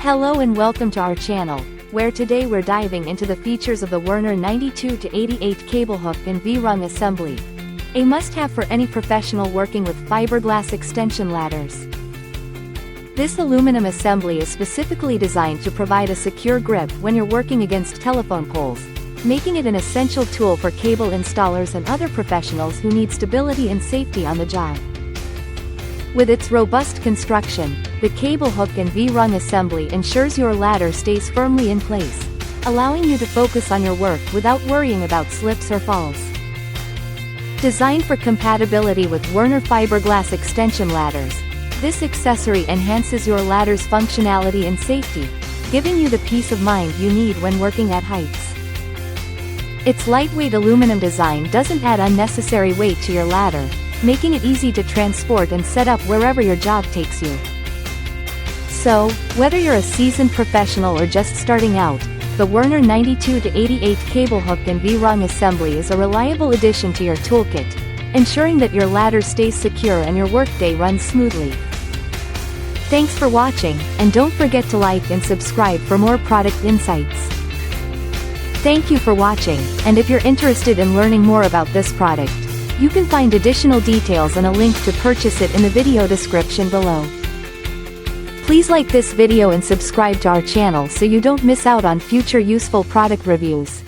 Hello and welcome to our channel, where today we're diving into the features of the Werner 92-88 cable hook in V-Rung assembly. A must-have for any professional working with fiberglass extension ladders. This aluminum assembly is specifically designed to provide a secure grip when you're working against telephone poles, making it an essential tool for cable installers and other professionals who need stability and safety on the job. With its robust construction, the cable hook and V-Rung assembly ensures your ladder stays firmly in place, allowing you to focus on your work without worrying about slips or falls. Designed for compatibility with Werner Fiberglass Extension Ladders, this accessory enhances your ladder's functionality and safety, giving you the peace of mind you need when working at heights. Its lightweight aluminum design doesn't add unnecessary weight to your ladder, making it easy to transport and set up wherever your job takes you. So, whether you're a seasoned professional or just starting out, the Werner 92-88 cable hook and V-Rung assembly is a reliable addition to your toolkit, ensuring that your ladder stays secure and your workday runs smoothly. Thanks for watching, and don't forget to like and subscribe for more product insights. Thank you for watching, and if you're interested in learning more about this product, you can find additional details and a link to purchase it in the video description below. Please like this video and subscribe to our channel so you don't miss out on future useful product reviews.